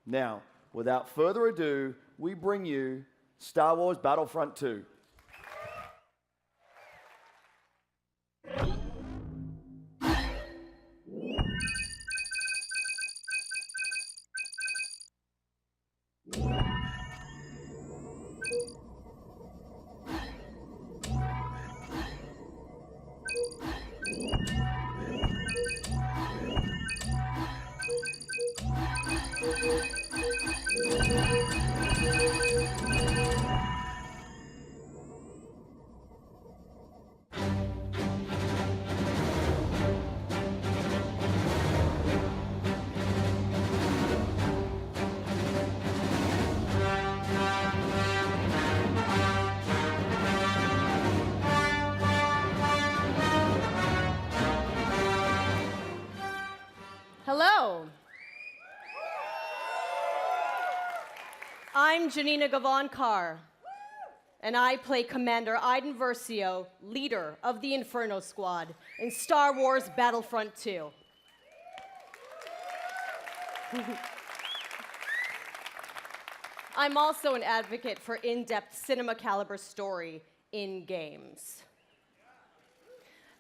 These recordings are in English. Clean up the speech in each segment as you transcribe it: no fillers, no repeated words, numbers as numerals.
Now, without further ado, we bring you Star Wars Battlefront II. Hello. I'm Janina Gavankar, and I play Commander Iden Versio, leader of the Inferno squad in Star Wars Battlefront II. I'm also an advocate for in-depth cinema caliber story in games.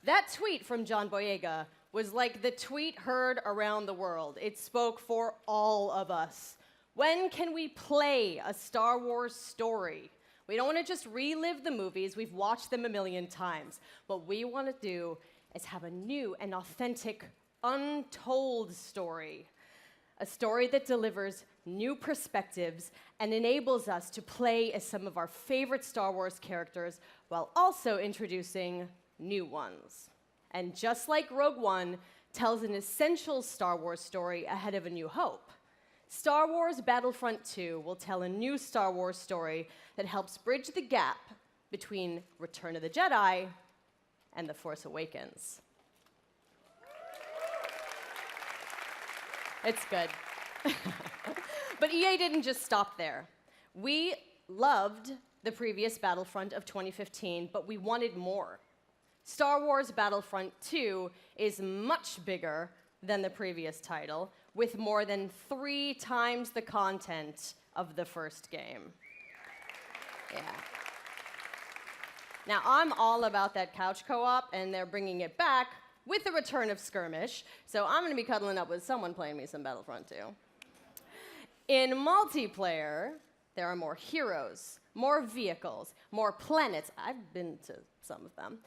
That tweet from John Boyega was like the tweet heard around the world. It spoke for all of us. When can we play a Star Wars story? We don't want to just relive the movies. We've watched them a million times. What we want to do is have a new and authentic, untold story. A story that delivers new perspectives and enables us to play as some of our favorite Star Wars characters while also introducing new ones. And just like Rogue One tells an essential Star Wars story ahead of A New Hope, Star Wars Battlefront II will tell a new Star Wars story that helps bridge the gap between Return of the Jedi and The Force Awakens. It's good. But EA didn't just stop there. We loved the previous Battlefront of 2015, but we wanted more. Star Wars Battlefront II is much bigger than the previous title, with more than 3 times the content of the first game. Yeah. Now, I'm all about that couch co-op, and they're bringing it back with the return of skirmish, so I'm going to be cuddling up with someone playing me some Battlefront 2. In multiplayer, there are more heroes, more vehicles, more planets. I've been to some of them.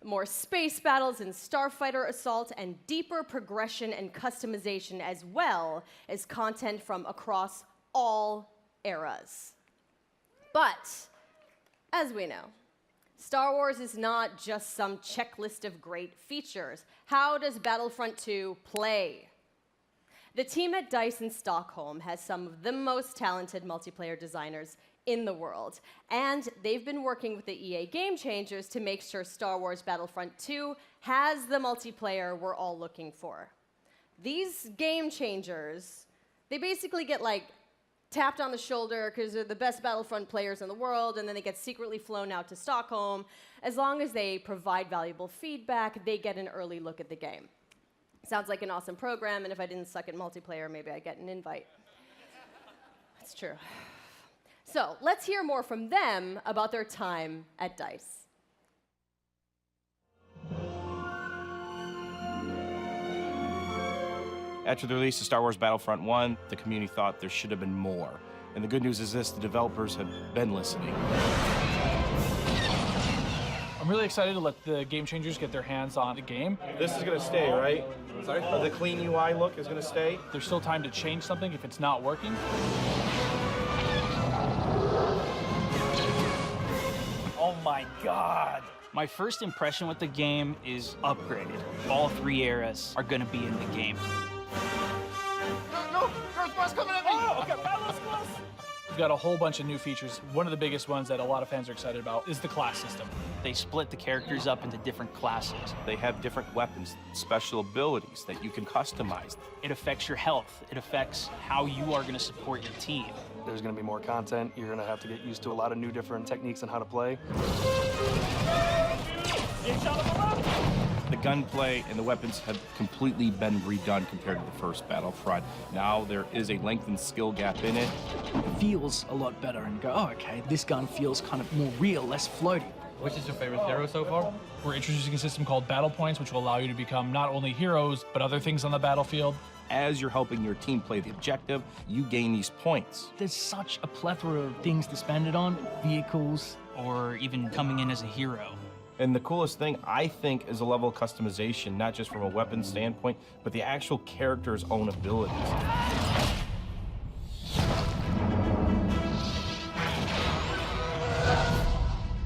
More space battles and starfighter assault, and deeper progression and customization, as well as content from across all eras. But, as we know, Star Wars is not just some checklist of great features. How does Battlefront 2 play? The team at DICE in Stockholm has some of the most talented multiplayer designers in the world, and they've been working with the EA Game Changers to make sure Star Wars Battlefront 2 has the multiplayer we're all looking for. These Game Changers, they basically get like tapped on the shoulder because they're the best Battlefront players in the world, and then they get secretly flown out to Stockholm. As long as they provide valuable feedback, they get an early look at the game. Sounds like an awesome program, and if I didn't suck at multiplayer, maybe I'd get an invite. That's true. So let's hear more from them about their time at DICE. After the release of Star Wars Battlefront 1, the community thought there should have been more. And the good news is this, the developers have been listening. I'm really excited to let the Game Changers get their hands on the game. This is going to stay, right? Sorry? The clean UI look is going to stay? There's still time to change something if it's not working. Oh my God. My first impression with the game is upgraded. All 3 eras are gonna be in the game. No! Earth Boss coming at me! Oh, okay, Battle Squad! We've got a whole bunch of new features. One of the biggest ones that a lot of fans are excited about is the class system. They split the characters up into different classes. They have different weapons, special abilities that you can customize. It affects your health. It affects how you are gonna support your team. There's going to be more content. You're going to have to get used to a lot of new different techniques on how to play. The gunplay and the weapons have completely been redone compared to the first Battlefront. Now there is a lengthened skill gap in it. It feels a lot better and go, oh, okay, this gun feels kind of more real, less floaty. Which is your favorite hero so far? We're introducing a system called Battle Points, which will allow you to become not only heroes, but other things on the battlefield. As you're helping your team play the objective, you gain these points. There's such a plethora of things to spend it on, vehicles, Or even coming in as a hero. And the coolest thing, I think, is the level of customization, not just from a weapon standpoint, but the actual character's own abilities.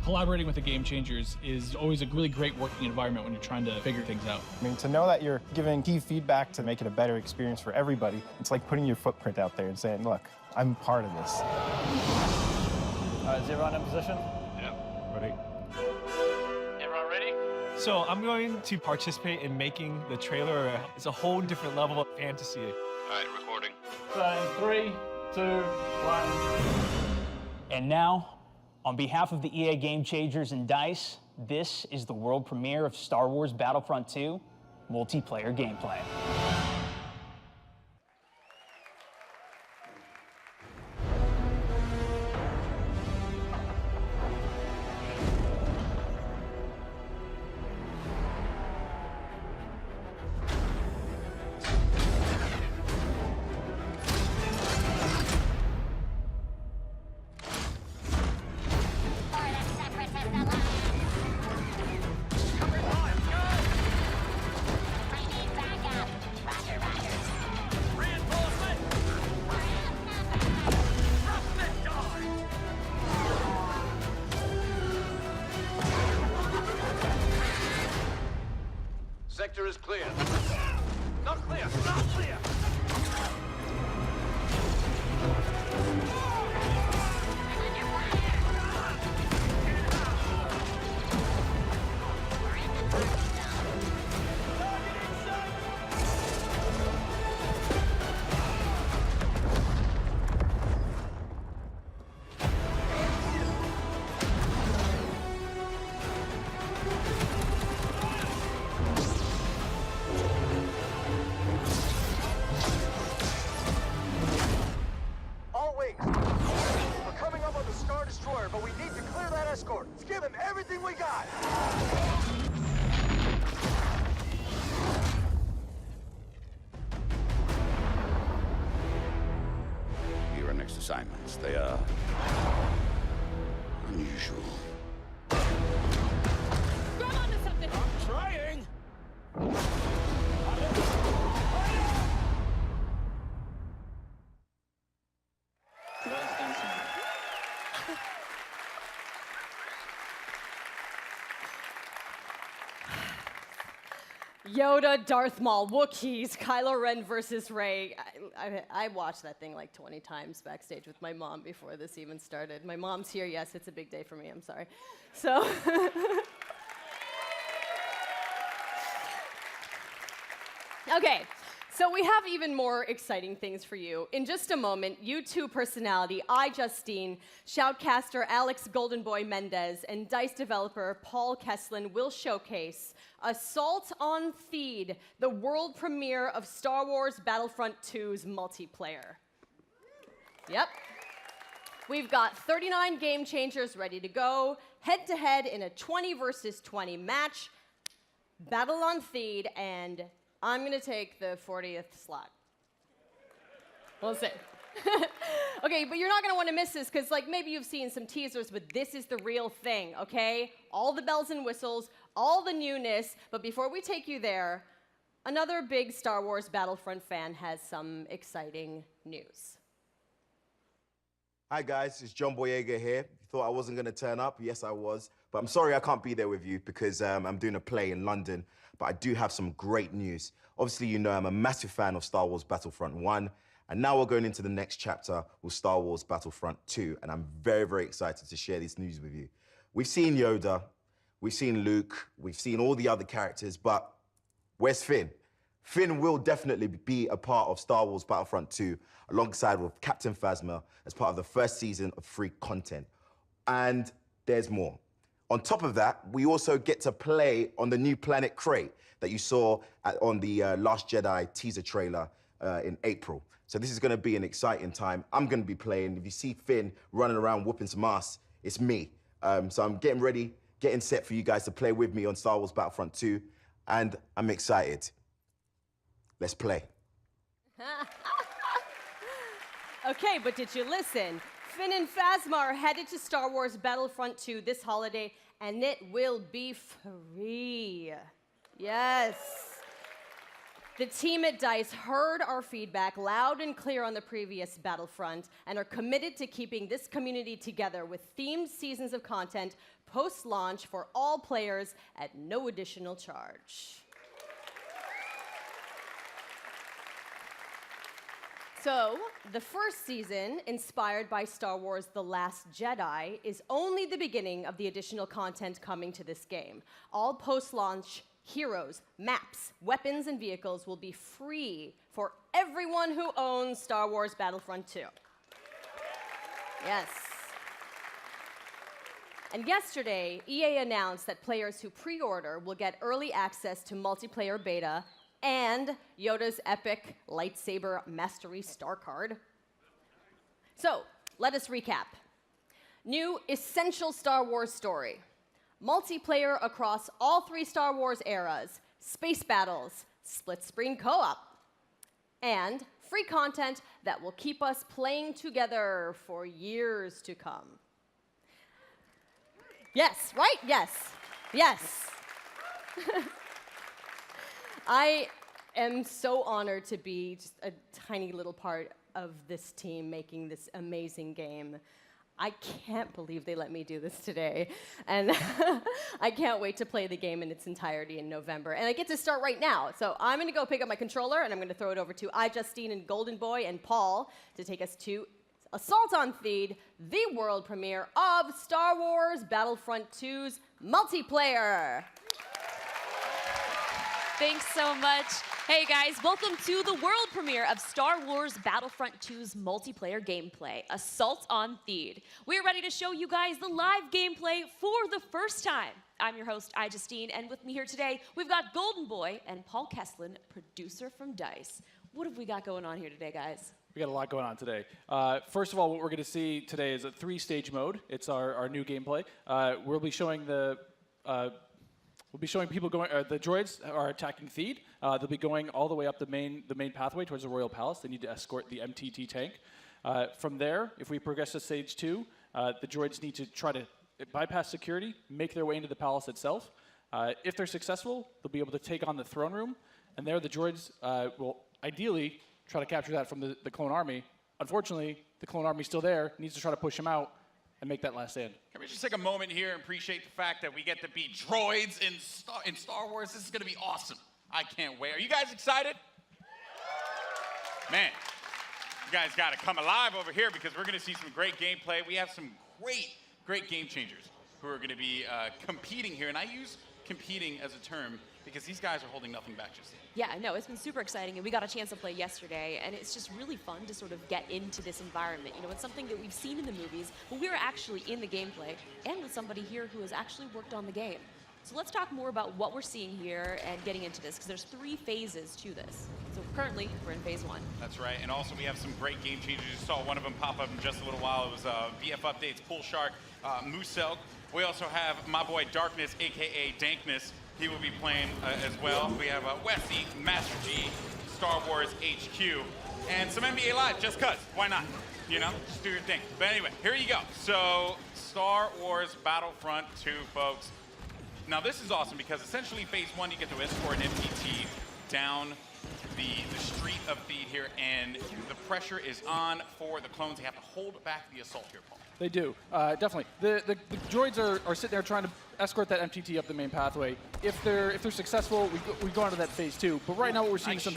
Collaborating with the Game Changers is always a really great working environment when you're trying to figure things out. I mean, to know that you're giving key feedback to make it a better experience for everybody, it's like putting your footprint out there and saying, look, I'm part of this. All right, is everyone in position? Ready? Everyone ready? So I'm going to participate in making the trailer. It's a whole different level of fantasy. All right, recording. So in 3, 2, 1. And now, on behalf of the EA Game Changers and DICE, this is the world premiere of Star Wars Battlefront II multiplayer gameplay. Sector is clear. Not clear! Not clear! But we need to clear that escort. Let's give him everything we got. Your next assignments, they are unusual. Grab onto something. I'm trying. Yoda, Darth Maul, Wookiees, Kylo Ren versus Rey. I watched that thing like 20 times backstage with my mom before this even started. My mom's here. Yes, it's a big day for me. I'm sorry. So. Okay. So we have even more exciting things for you. In just a moment, YouTube personality iJustine, shoutcaster Alex Goldenboy Mendez, and DICE developer Paul Kesslin will showcase Assault on Theed, the world premiere of Star Wars Battlefront II's multiplayer. Yep. We've got 39 game changers ready to go, head-to-head in a 20 versus 20 match, Battle on Theed, and I'm gonna take the 40th slot. We'll see. Okay, but you're not gonna wanna miss this, because like maybe you've seen some teasers, but this is the real thing, okay? All the bells and whistles, all the newness, but before we take you there, another big Star Wars Battlefront fan has some exciting news. Hi guys, it's John Boyega here. You thought I wasn't gonna turn up? Yes, I was. But I'm sorry I can't be there with you because I'm doing a play in London. But I do have some great news. Obviously, you know I'm a massive fan of Star Wars Battlefront 1. And now we're going into the next chapter with Star Wars Battlefront 2. And I'm very, very excited to share this news with you. We've seen Yoda, we've seen Luke, we've seen all the other characters, but where's Finn? Finn will definitely be a part of Star Wars Battlefront 2 alongside with Captain Phasma as part of the first season of free content. And there's more. On top of that, we also get to play on the new planet Crate that you saw on the Last Jedi teaser trailer in April. So this is going to be an exciting time. I'm going to be playing. If you see Finn running around whooping some ass, it's me. So I'm getting ready, getting set for you guys to play with me on Star Wars Battlefront 2, and I'm excited. Let's play. Okay, but did you listen? Finn and Phasma are headed to Star Wars Battlefront 2 this holiday, and it will be free. Yes. The team at DICE heard our feedback loud and clear on the previous Battlefront and are committed to keeping this community together with themed seasons of content post-launch for all players at no additional charge. So, the first season, inspired by Star Wars The Last Jedi, is only the beginning of the additional content coming to this game. All post-launch heroes, maps, weapons, and vehicles will be free for everyone who owns Star Wars Battlefront 2. Yes. And yesterday, EA announced that players who pre-order will get early access to multiplayer beta and Yoda's epic lightsaber mastery star card. So, let us recap. New essential Star Wars story. Multiplayer across all 3 Star Wars eras, space battles, split-screen co-op, and free content that will keep us playing together for years to come. Yes, right? Yes. Yes. I am so honored to be just a tiny little part of this team making this amazing game. I can't believe they let me do this today. And I can't wait to play the game in its entirety in November. And I get to start right now. So I'm going to go pick up my controller, and I'm going to throw it over to Justine and Golden Boy and Paul to take us to Assault on Theed, the world premiere of Star Wars Battlefront 2's multiplayer. Thanks so much. Hey guys, welcome to the world premiere of Star Wars Battlefront 2's multiplayer gameplay, Assault on Theed. We're ready to show you guys the live gameplay for the first time. I'm your host, Justine, and with me here today, we've got Golden Boy and Paul Kesslin, producer from DICE. What have we got going on here today, guys? We got a lot going on today. First of all, what we're going to see today is a 3-stage mode. It's our new gameplay. We'll be showing people going. The droids are attacking Theed. They'll be going all the way up the main pathway towards the Royal Palace. They need to escort the MTT tank. From there, if we progress to stage 2, the droids need to try to bypass security, make their way into the palace itself. If they're successful, they'll be able to take on the throne room, and there the droids will ideally try to capture that from the clone army. Unfortunately, the clone army's still there, needs to try to push them out and make that last stand. Can we just take a moment here and appreciate the fact that we get to be droids in Star Wars? This is going to be awesome. I can't wait. Are you guys excited? Man, you guys got to come alive over here because we're going to see some great gameplay. We have some great game changers who are going to be competing here. And I use competing as a term because these guys are holding nothing back just yet. Yeah, no, it's been super exciting, and we got a chance to play yesterday, and it's just really fun to sort of get into this environment. You know, it's something that we've seen in the movies, but we were actually in the gameplay, and with somebody here who has actually worked on the game. So let's talk more about what we're seeing here and getting into this, because there's 3 phases to this. So currently, we're in phase 1. That's right, and also we have some great game changers. You saw one of them pop up in just a little while. It was BF Updates, Pool Shark, Moosel. We also have my boy Darkness, aka Dankness. He will be playing as well. We have Wesley, Master G, Star Wars HQ, and some NBA Live, just cuz. Why not? You know, just do your thing. But anyway, here you go. So, Star Wars Battlefront 2, folks. Now, this is awesome because essentially phase 1, you get to escort an MTT down the street of Theed here, and the pressure is on for the clones. They have to hold back the assault here, Paul. They do, definitely. The droids are sitting there trying to escort that MTT up the main pathway. If they're successful, we go on to that phase 2. But right now, what we're seeing is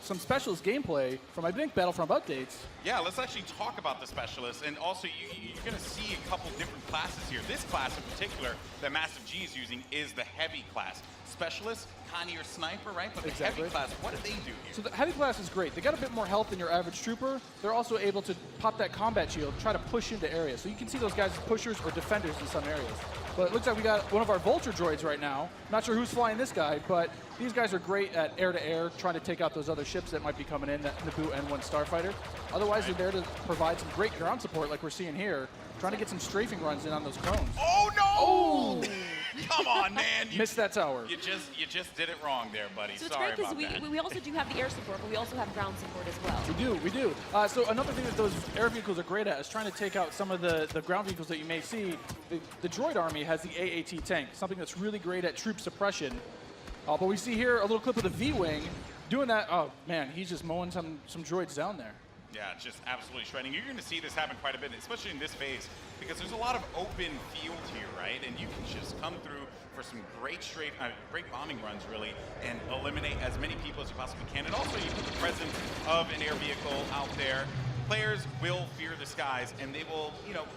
some specialist gameplay from, I think, Battlefront updates. Yeah, let's actually talk about the specialists, and also you're going to see a couple different classes here. This class in particular that Massive G is using is the heavy class. Specialist, kind of your sniper, right? But the heavy class, what do they do here? So the heavy class is great. They got a bit more health than your average trooper. They're also able to pop that combat shield, try to push into areas. So you can see those guys as pushers or defenders in some areas. But it looks like we got one of our Vulture droids right now. Not sure who's flying this guy, but these guys are great at air-to-air, trying to take out those other ships that might be coming in, that Naboo N1 Starfighter. Otherwise, they're there to provide some great ground support like we're seeing here, trying to get some strafing runs in on those clones. Oh, no! Oh! Come on, man. Missed that tower. You just did it wrong there, buddy. So it's Sorry great because about that. we also do have the air support, but we also have ground support as well. We do. So another thing that those air vehicles are great at is trying to take out some of the ground vehicles that you may see. The droid army has the AAT tank, something that's really great at troop suppression. But we see here a little clip of the V-Wing doing that. Oh, man, he's just mowing some droids down there. Yeah, just absolutely shredding. You're going to see this happen quite a bit, especially in this phase, because there's a lot of open field here, right? And you can just come through for some great great bombing runs, really, and eliminate as many people as you possibly can. And also, you put the presence of an air vehicle out there. Players will fear the skies, and they will,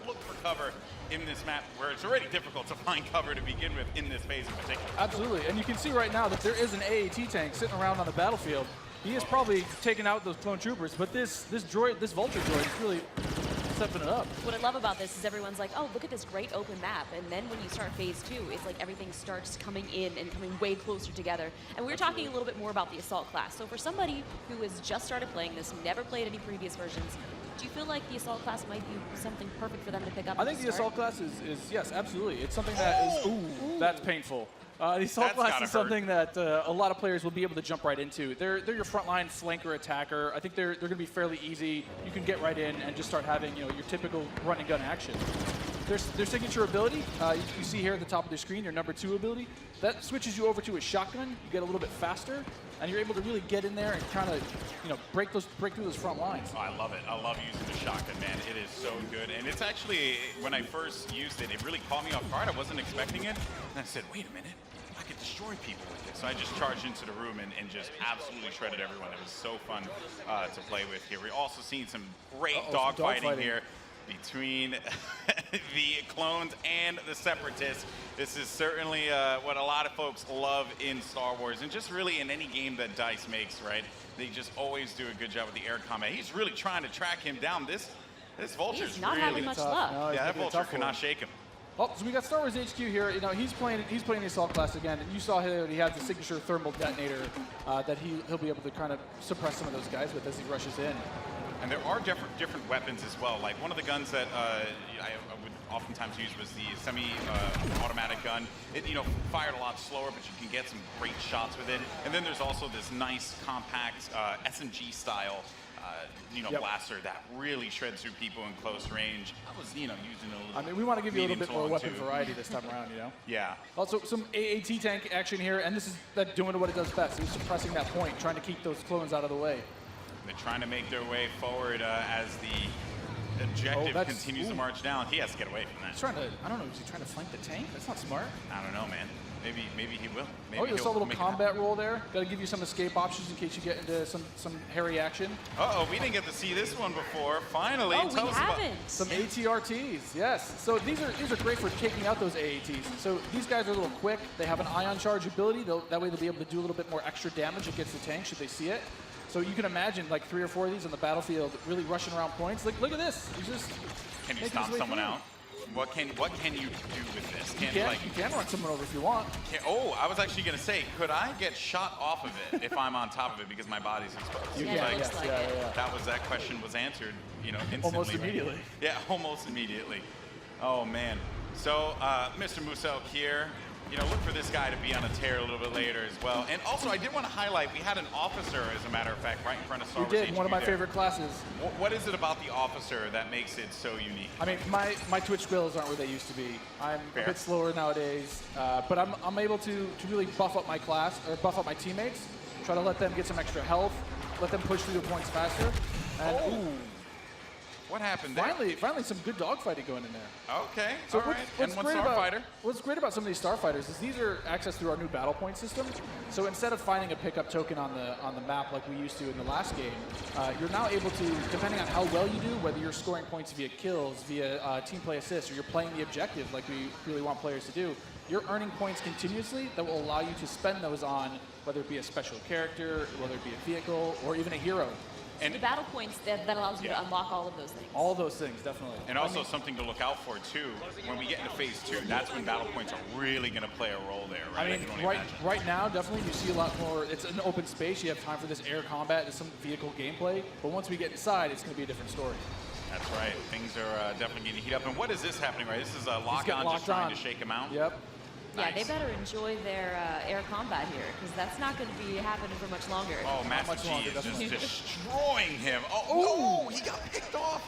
look for cover in this map where it's already difficult to find cover to begin with in this phase in particular. Absolutely, and you can see right now that there is an AAT tank sitting around on the battlefield. He is probably taking out those clone troopers, but this Vulture droid is really stepping it up. What I love about this is everyone's like, oh, look at this great open map. And then when you start phase 2, it's like everything starts coming in and coming way closer together. And we were talking a little bit more about the Assault class. So for somebody who has just started playing this, never played any previous versions, do you feel like the Assault class might be something perfect for them to pick up? I think the Assault class is yes, absolutely. It's something that is, ooh, that's painful. The Assault class is something that a lot of players will be able to jump right into. They're your frontline flanker attacker. I think they're going to be fairly easy. You can get right in and just start having your typical run and gun action. Their signature ability, you see here at the top of the screen, your number 2 ability, that switches you over to a shotgun. You get a little bit faster, and you're able to really get in there and kind of break through those front lines. Oh, I love it. I love using the shotgun, man. It is so good. And it's actually, when I first used it, it really caught me off guard. I wasn't expecting it. And I said, wait a minute. I could destroy people with this. So I just charged into the room and just absolutely shredded everyone. It was so fun to play with here. We're also seeing some great dogfighting here between the clones and the separatists. This is certainly what a lot of folks love in Star Wars, and just really in any game that DICE makes, right? They just always do a good job with the air combat. He's really trying to track him down. This Vulture's not really having much luck. No, yeah, that Vulture cannot shake him. Oh, so we got Star Wars HQ here. He's playing the Assault class again, and you saw here he has the signature thermal detonator that he'll be able to kind of suppress some of those guys with as he rushes in. And there are different weapons as well. Like one of the guns that I would oftentimes use was the semi-automatic gun. It fired a lot slower, but you can get some great shots with it. And then there's also this nice compact SMG style blaster that really shreds through people in close range. I was using a little. We want to give you a little bit more weapon variety this time around. Yeah. Also, some AAT tank action here, and this is doing what it does best. It's suppressing that point, trying to keep those clones out of the way. They're trying to make their way forward as the objective continues to march down. He has to get away from that. He's trying to, I don't know, is he trying to flank the tank? That's not smart. I don't know, man. Maybe he will. Maybe you saw a little combat roll there. Got to give you some escape options in case you get into some hairy action. Uh-oh, we didn't get to see this one before. Finally, we haven't. Some ATRTs, yes. So these are great for taking out those AATs. So these guys are a little quick. They have an ion charge ability. That way they'll be able to do a little bit more extra damage against the tank should they see it. So you can imagine like 3 or 4 of these on the battlefield really rushing around points. Look at this. He's just Can you stop someone out? What can you do with this? You can run someone over if you want. I was actually going to say, could I get shot off of it if I'm on top of it because my body's exposed? You can, That question was answered, instantly. Almost immediately. Yeah, almost immediately. Oh, man. So, Mr. Musel here, look for this guy to be on a tear a little bit later as well. And also, I did want to highlight, we had an officer, as a matter of fact, right in front of Star Wars We did, HQ one of my there. favorite classes. What is it about the officer that makes it so unique? My Twitch skills aren't where they used to be. I'm a bit slower nowadays, but I'm able to really buff up my class, or buff up my teammates, try to let them get some extra health, let them push through the points faster. And, what happened there? Finally some good dogfighting going in there. Okay, so all right. And one starfighter. What's great about some of these starfighters is these are accessed through our new battle point system. So instead of finding a pickup token on the map like we used to in the last game, you're now able to, depending on how well you do, whether you're scoring points via kills, via team play assists, or you're playing the objective like we really want players to do, you're earning points continuously that will allow you to spend those on whether it be a special character, whether it be a vehicle, or even a hero. And the battle points that allows you to unlock all of those things. All those things, definitely. And also something to look out for too. When we get into phase 2, that's when battle points are really going to play a role there, right? I mean, can only imagine. right now, definitely you see a lot more. It's an open space. You have time for this air combat, there's some vehicle gameplay. But once we get inside, it's going to be a different story. That's right. Things are definitely getting heat up. And what is this happening, right? This is a lock-on just trying to shake him out. Yep. Yeah, they better enjoy their air combat here, because that's not going to be happening for much longer. Oh, Master G is just destroying him. Oh, no, he got picked off.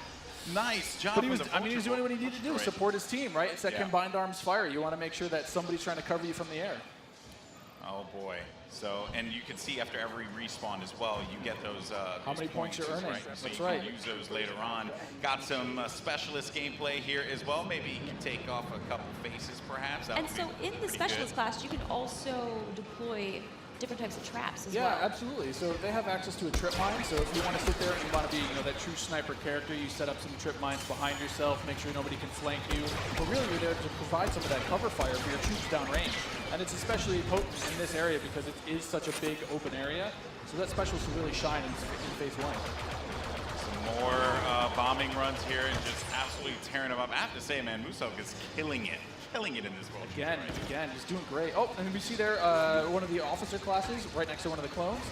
Nice job. But he was doing what he needed to do, support his team, right? It's that combined arms fire. You want to make sure that somebody's trying to cover you from the air. Oh, boy. So, and you can see after every respawn as well, you get those how many points you're earning. Right? So That's you right. can use those later on. Got some specialist gameplay here as well. Maybe you can take off a couple faces, perhaps. That And so in the specialist class, you can also deploy different types of traps as well. Yeah, absolutely. So they have access to a trip mine. So if you want to sit there and you want to be, that true sniper character, you set up some trip mines behind yourself, make sure nobody can flank you. But really, you're there to provide some of that cover fire for your troops downrange. And it's especially potent in this area because it is such a big open area. So that specialist will really shine in phase 1. Some more bombing runs here and just absolutely tearing them up. I have to say, man, Musok is killing it in this world. Again, he's doing great. Oh, and we see there one of the officer classes right next to one of the clones.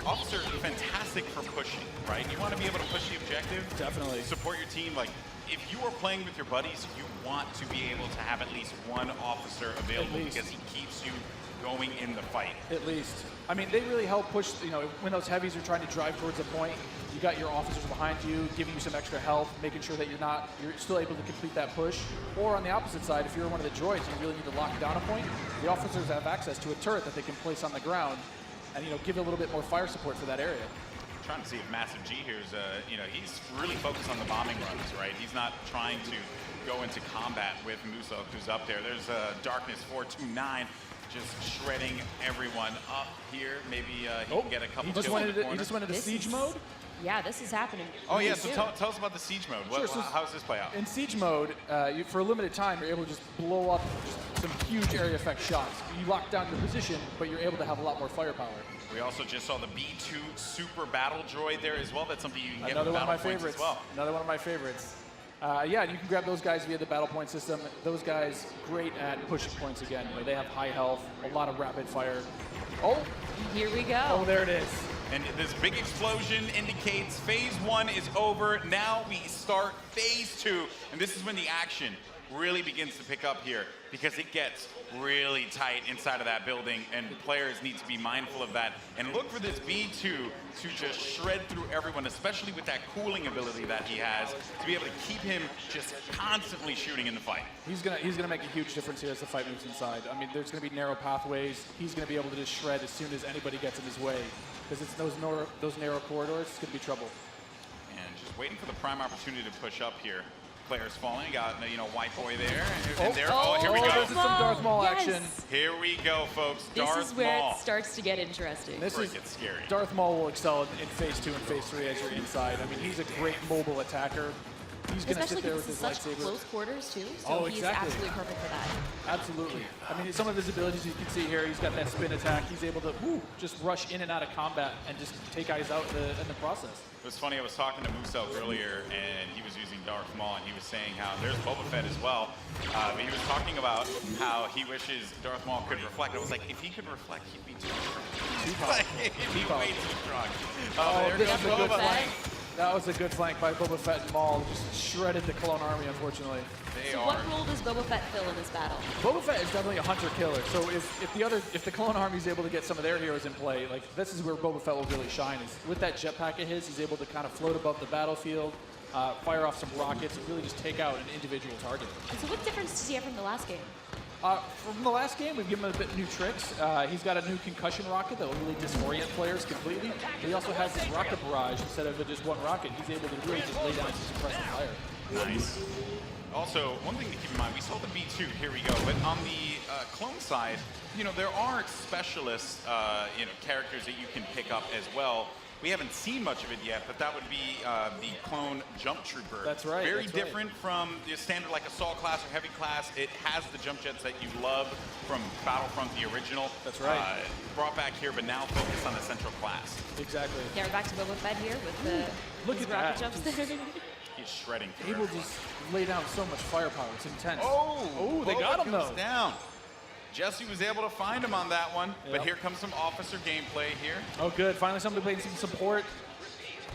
Officer, fantastic for pushing, right? You want to be able to push the objective. Definitely. Support your team. Like, if you are playing with your buddies, you want to be able to have at least one officer available because he keeps you going in the fight. At least. I mean, they really help push, when those heavies are trying to drive towards a point, you got your officers behind you, giving you some extra health, making sure that you're still able to complete that push. Or on the opposite side, if you're one of the droids and you really need to lock down a point, the officers have access to a turret that they can place on the ground and, give a little bit more fire support for that area. I'm trying to see if Massive G here is, he's really focused on the bombing runs, right? He's not trying to go into combat with Musok, who's up there. There's Darkness 429. Just shredding everyone up here. Maybe he can get a couple kills in the corner. He just went into siege mode? Yeah, this is happening. Oh, yeah, so tell us about the siege mode. How does this play out? In siege mode, for a limited time, you're able to just blow up some huge area effect shots. You lock down your position, but you're able to have a lot more firepower. We also just saw the B2 Super Battle Droid there as well. That's something you can get Another with one of my battle points favorites. as well. Another one of my favorites. Yeah, you can grab those guys via the battle point system. Those guys, great at pushing points again. They have high health, a lot of rapid fire. Oh! Here we go. Oh, there it is. And this big explosion indicates phase 1 is over. Now we start phase 2. And this is when the action really begins to pick up here because it gets really tight inside of that building and players need to be mindful of that and look for this B2 to just shred through everyone, especially with that cooling ability that he has to be able to keep him just constantly shooting in the fight. He's gonna make a huge difference here as the fight moves inside. I mean, there's gonna be narrow pathways. He's gonna be able to just shred as soon as anybody gets in his way because it's those narrow corridors. It's gonna be trouble. And just waiting for the prime opportunity to push up here. Players falling, got White Boy there, and there. Oh, here we go. This is some Darth Maul action. Here we go, folks. This is where it starts to get interesting. This is scary. Darth Maul will excel in phase 2 and phase 3 as you're inside. I mean, he's a great mobile attacker. He's going to sit there with his lightsaber. Especially close quarters too. So he's absolutely perfect for that. Absolutely. I mean, some of his abilities you can see here. He's got that spin attack. He's able to just rush in and out of combat and just take eyes out in the process. It was funny, I was talking to Musel earlier, and he was using Darth Maul, and he was saying how there's Boba Fett as well. He was talking about how he wishes Darth Maul could reflect. I was like, if he could reflect, he'd be too strong. He'd be way too strong. This is a good flank. That was a good flank by Boba Fett and Maul. Just shredded the clone army, unfortunately. So what role does Boba Fett fill in this battle? Boba Fett is definitely a hunter-killer. So if the clone army is able to get some of their heroes in play, this is where Boba Fett will really shine. Is with that jetpack of his, he's able to kind of float above the battlefield, fire off some rockets, and really just take out an individual target. And so what difference does he have from the last game? From the last game, we've given him a bit new tricks. He's got a new concussion rocket that will really disorient players completely. He also has this rocket barrage. Instead of just one rocket, he's able to really just lay down some suppressive fire. Nice. Also, one thing to keep in mind, we saw the B2, here we go, but on the clone side, there are specialist, characters that you can pick up as well. We haven't seen much of it yet, but that would be the clone jump trooper. That's right. Very that's right. different from the standard like assault class or heavy class. It has the jump jets that you love from Battlefront, the original. That's right. Brought back here, but now focused on the central class. Exactly. Yeah, we're back to Boba Fett here with the Look his at rocket that. jumps there. He's shredding. Able to just lay down so much firepower. It's intense. Oh, they got him goes though. Down. Jesse was able to find him on that one, but Yep. here comes some officer gameplay here. Oh, good. Finally, somebody playing some support.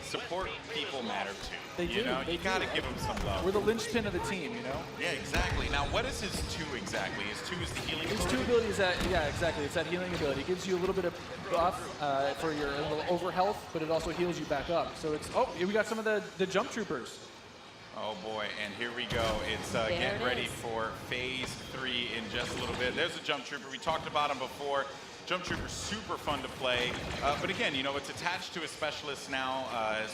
Support people matter too. They do. You know, They you gotta do. give them some love. We're the linchpin of the team, you know? Yeah, exactly. Now, what is his 2 exactly? His 2 is the healing His ability? 2 ability is that, yeah, exactly. It's that healing ability. It gives you a little bit of buff for your little over health, but it also heals you back up. So it's, oh, we got some of the jump troopers. Oh boy, and here we go. It's getting ready for phase 3 in just a little bit. There's a jump trooper. We talked about him before. Jump trooper, super fun to play. But again, you know, it's attached to a specialist now,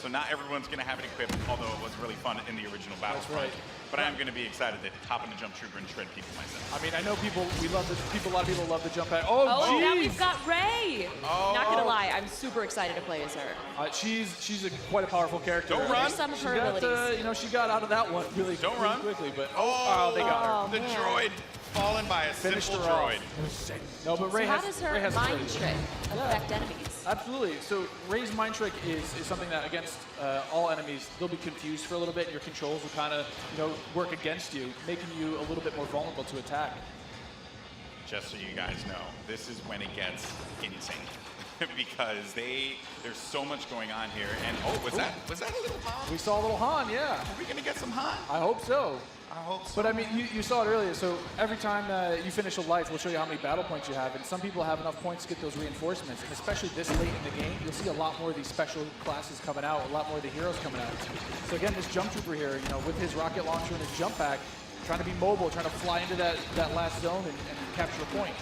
so not everyone's going to have it equipped, although it was really fun in the original Battlefront. right. But I am going to be excited to hop in the jump trooper and shred people myself. I mean, I know we love this. A lot of people love the jump pad. Oh, Oh, now geez. we've got Ray. Oh. Not gonna lie, I'm super excited to play as her. She's quite a powerful character. Don't run. Some of She her got, abilities. you know, she got out of that one really, Don't really run. quickly, but Oh, they got her. The man. droid fallen by a Finished simple her off. droid. No, but Ray So how has, does Ray her has mind ability. trick affect enemies? Absolutely. So Ray's mind trick is something that against all enemies, they'll be confused for a little bit, and your controls will kind of, you know, work against you, making you a little bit more vulnerable to attack. Just so you guys know, this is when it gets insane. Because there's so much going on here. And was that a little Han? We saw a little Han, yeah. Are we gonna get some Han? I hope so. I hope so. But I mean, you saw it earlier. So every time you finish a life, we'll show you how many battle points you have. And some people have enough points to get those reinforcements. And especially this late in the game, you'll see a lot more of these special classes coming out, a lot more of the heroes coming out. So again, this jump trooper here, you know, with his rocket launcher and his jump pack, trying to be mobile, trying to fly into that last zone and capture a point.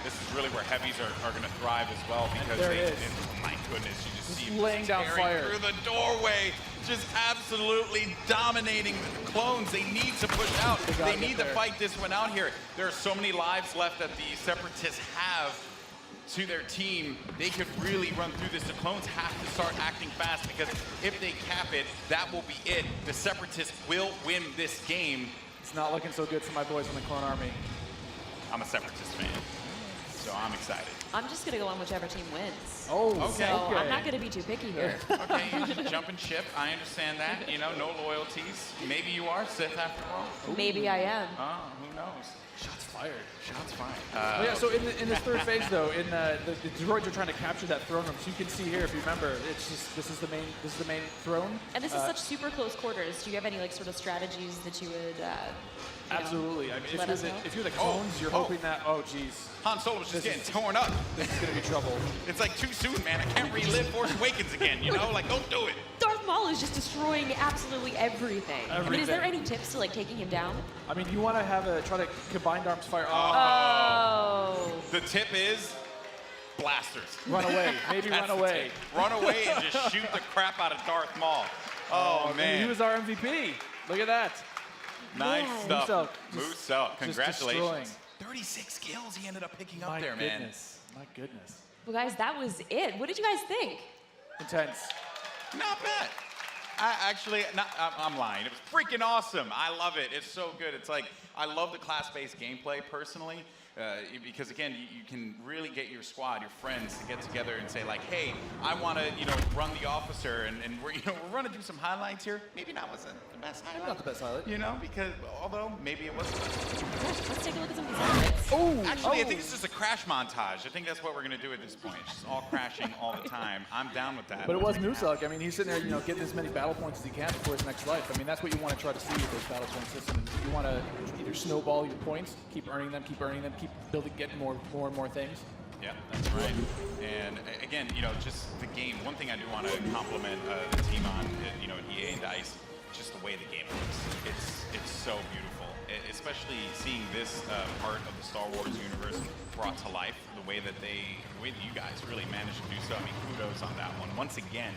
This is really where heavies are going to thrive as well because there it is. my goodness, you just see laying down tearing fire through the doorway, just absolutely dominating the clones. They need to push out. They need to fight this one out here. There are so many lives left that the Separatists have to their team. They could really run through this. The clones have to start acting fast because if they cap it, that will be it. The Separatists will win this game. It's not looking so good for my boys in the clone army. I'm a Separatist fan, so I'm excited. I'm just gonna go on whichever team wins. Oh, okay. So I'm not gonna be too picky here. Okay, you jump and ship. I understand that. You know, no loyalties. Maybe you are Sith after all. Maybe I am. Oh, who knows? Shots fired. Shots fired. Oh, yeah, so in this third phase though, in the droids are trying to capture that throne room. So you can see here, if you remember, it's just this is the main throne. And this is such super close quarters. Do you have any like sort of strategies that you would? Absolutely. I mean, if you're the Oh, clones, you're hoping that. Oh, geez. Han Solo was just getting torn up. This is gonna be trouble. It's like too soon, man. I can't relive Force Awakens again. You know, like don't do it. Darth Maul is just destroying absolutely everything. I mean, is there any tips to like taking him down? I mean, you want to try to combined arms fire. Oh. The tip is blasters. Run away. Maybe That's run the away. tip. Run away and just shoot the crap out of Darth Maul. Oh, man. He was our MVP. Look at that. Nice Yeah. stuff. Moose Moose out. Congratulations. destroying. 36 kills he ended up picking up My there, man. goodness. My goodness. Well, guys, that was it. What did you guys think? Intense. Not bad. I'm lying. It was freaking awesome. I love it. It's so good. It's like, I love the class-based gameplay personally. Because again, you can really get your squad, your friends, to get together and say like, hey, I want to, run the officer, and we're running through some highlights here. Maybe not wasn't the best highlight. Not the best highlight. Because although maybe it was. Let's take a look at some of these highlights. Oh, actually, I think it's just a crash montage. I think that's what we're gonna do at this point. It's just all crashing all the time. I'm down with that. But it was Musak. I mean, he's sitting there, getting as many battle points as he can before his next life. I mean, that's what you want to try to see with those battle point systems. You want to either snowball your points, keep earning them, keep building, getting more and more things. Yeah, that's right. And again, just the game. One thing I do want to compliment the team on, EA and DICE, just the way the game looks. It's so beautiful, especially seeing this part of the Star Wars universe brought to life. The way that you guys really managed to do so. I mean, kudos on that one. Once again,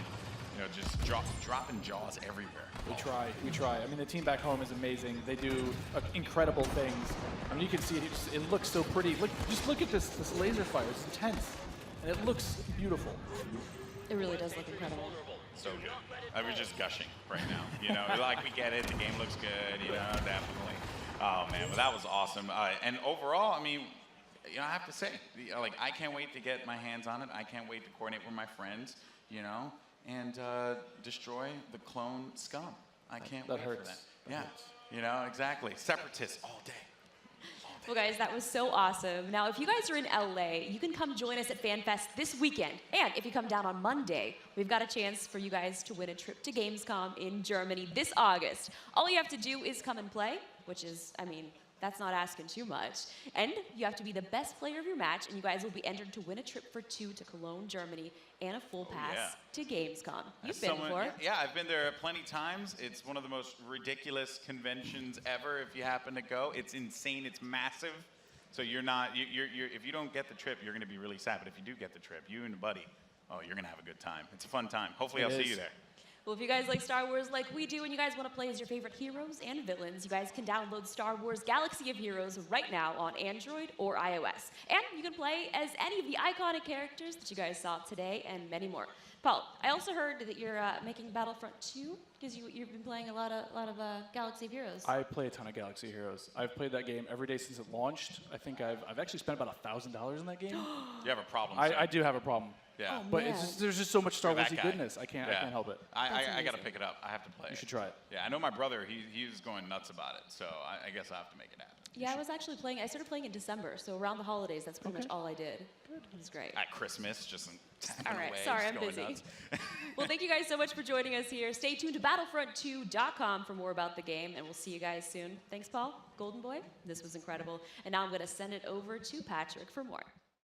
just dropping jaws everywhere. We try. I mean, the team back home is amazing. They do incredible things. I mean, you can see it looks so pretty. Just look at this laser fire. It's intense, and it looks beautiful. It really does look incredible. So good. I was just gushing right now. You know, like we get it. The game looks good. You know, definitely. Oh man, well that was awesome. And overall, I mean, you know, I have to say, like I can't wait to get my hands on it. I can't wait to coordinate with my friends. You know, and destroy the clone scum. I can't wait for that. Yeah. You know, exactly. Separatists all day. Well, guys, that was so awesome. Now, if you guys are in LA, you can come join us at FanFest this weekend. And if you come down on Monday, we've got a chance for you guys to win a trip to Gamescom in Germany this August. All you have to do is come and play, which is, I mean, that's not asking too much. And you have to be the best player of your match, and you guys will be entered to win a trip for 2 to Cologne, Germany, and a full pass to Gamescom. You've been before. Yeah, I've been there plenty times. It's one of the most ridiculous conventions ever if you happen to go. It's insane. It's massive. So you're not, if you don't get the trip, you're going to be really sad. But if you do get the trip, you and a buddy, oh, you're going to have a good time. It's a fun time. Hopefully I'll see you there. Well, if you guys like Star Wars like we do and you guys want to play as your favorite heroes and villains, you guys can download Star Wars Galaxy of Heroes right now on Android or iOS. And you can play as any of the iconic characters that you guys saw today and many more. Paul, I also heard that you're making Battlefront 2 because you've been playing a lot of Galaxy of Heroes. I play a ton of Galaxy of Heroes. I've played that game every day since it launched. I think I've actually spent about $1,000 in that game. You have a problem. I do have a problem. Yeah. Oh, but it's just, there's just so much Star You're Warsy that guy. goodness. I can't help it. I got to pick it up. I have to play it. You should try it. Yeah, I know my brother, he's going nuts about it. So I guess I have to make it happen. Yeah, I started playing in December, so around the holidays, that's pretty much all I did. It was great. At Christmas, just all right, away, sorry, just I'm going busy. nuts. Well, thank you guys so much for joining us here. Stay tuned to battlefront2.com for more about the game, and we'll see you guys soon. Thanks, Paul, Golden Boy. This was incredible. And now I'm going to send it over to Patrick for more.